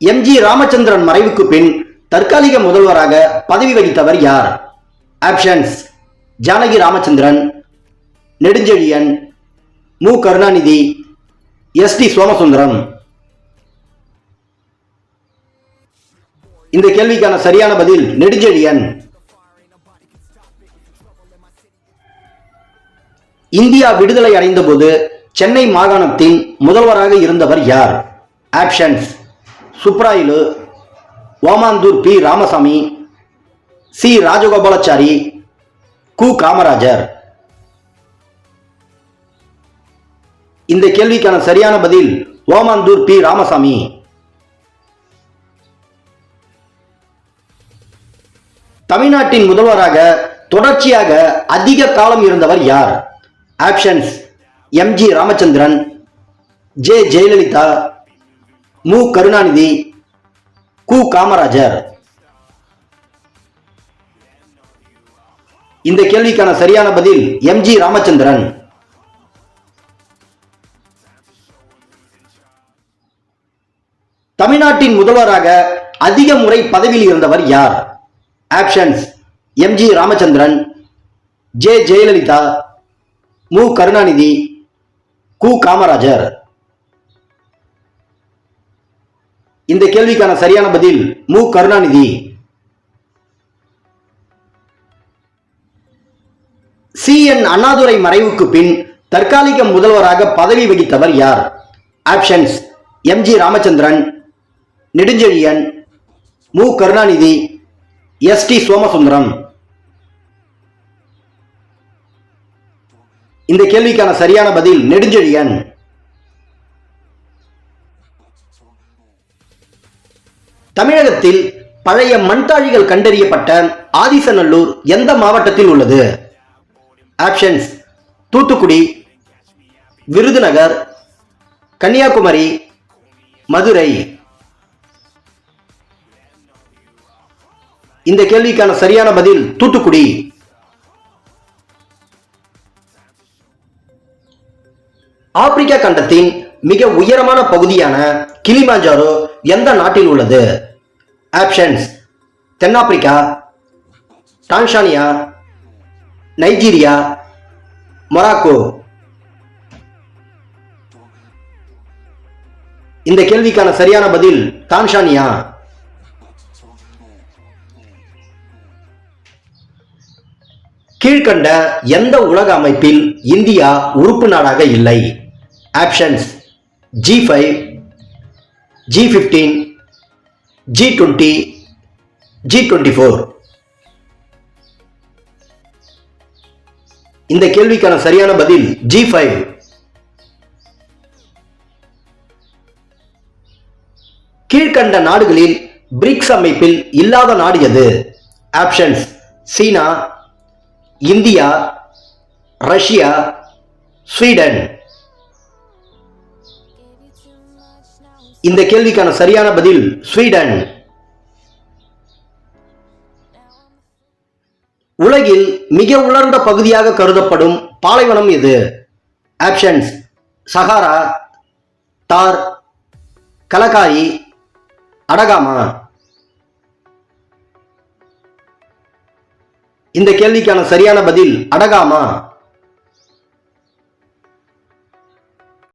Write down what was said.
எம்.ஜி. ராமச்சந்திரன் மறைவுக்கு பின் தற்காலிக முதல்வராக பதவி வகித்தவர் யார்? ஆப்ஷன்ஸ்: ஜானகி ராமச்சந்திரன், நெடுஞ்செழியன், மு. கருணாநிதி, எஸ்.டி. சோமசுந்தரம். இந்த கேள்விக்கான சரியான பதில் நெடுஞ்செழியன். இந்தியா விடுதலை அடைந்த போது சென்னை மாகாணத்தின் முதல்வராக இருந்தவர் யார்? ஆப்ஷன்ஸ்: சுப்ராயலு, ஓமாந்தூர் பி. ராமசாமி, சி. ராஜகோபாலாச்சாரி, கு. காமராஜர். இந்த கேள்விக்கான சரியான பதில் ஓமாந்தூர் பி. ராமசாமி. தமிழ்நாட்டின் முதல்வராக தொடர்ச்சியாக அதிக காலம் இருந்தவர் யார்? ஆப்ஷன்ஸ்: எம்.ஜி. ராமச்சந்திரன், ஜே. ஜெயலலிதா, மு. கருணாநிதி, கு. காமராஜர். இந்த கேள்விக்கான சரியான பதில் எம்.ஜி. ராமச்சந்திரன். தமிழ்நாட்டின் முதல்வராக அதிக முறை பதவியில் இருந்தவர் யார்? ஆப்ஷன்ஸ்: எம்.ஜி. ராமச்சந்திரன், ஜே. ஜெயலலிதா, மு. கருணாநிதி, கு. காமராஜர். இந்த கேள்விக்கான சரியான பதில் மு. கருணாநிதி. சி. என். அண்ணாதுரை மறைவுக்கு பின் தற்காலிக முதல்வராக பதவி வகித்தவர் யார்? ஆப்ஷன்ஸ்: எம்.ஜி. ராமச்சந்திரன், நெடுஞ்செழியன், மு. கருணாநிதி, எஸ்.டி. சோமசுந்தரம். இந்த கேள்விக்கான சரியான பதில் நெடுஞ்செழியன். தமிழகத்தில் பழைய மண்தாழிகள் கண்டறியப்பட்ட ஆதிசநல்லூர் எந்த மாவட்டத்தில் உள்ளது? ஆப்ஷன்ஸ்: தூத்துக்குடி, விருதுநகர், கன்னியாகுமரி, மதுரை. இந்த கேள்விக்கான சரியான பதில் தூத்துக்குடி. ஆப்பிரிக்கா கண்டத்தின் மிக உயரமான பகுதியான கிளிமாஞ்சாரோ எந்த நாட்டில் உள்ளது? ஆப்ஷன்ஸ்: தென்னாப்பிரிக்கா, டான்சானியா, நைஜீரியா, மொராக்கோ. இந்த கேள்விக்கான சரியான பதில் டான்சானியா. கீழ்கண்ட எந்த உலக அமைப்பில் இந்தியா உறுப்பு நாடாக இல்லை? Options: G5, G15, G20, G24. இந்த கேள்விக்கான சரியான பதில் G5. கீழ்கண்ட நாடுகளில் பிரிக்ஸ் அமைப்பில் இல்லாத நாடு எது? ஆப்ஷன்ஸ்: சீனா, இந்தியா, ரஷ்யா, ஸ்வீடன். இந்த கேள்விக்கான சரியான பதில் ஸ்வீடன். உலகில் மிக உலர்ந்த பகுதியாக கருதப்படும் பாலைவனம் எது? ஆப்ஷன்ஸ்: சஹாரா, தார், கலகாரி, அடகாமா. இந்த கேள்விக்கான சரியான பதில் அடகாமா.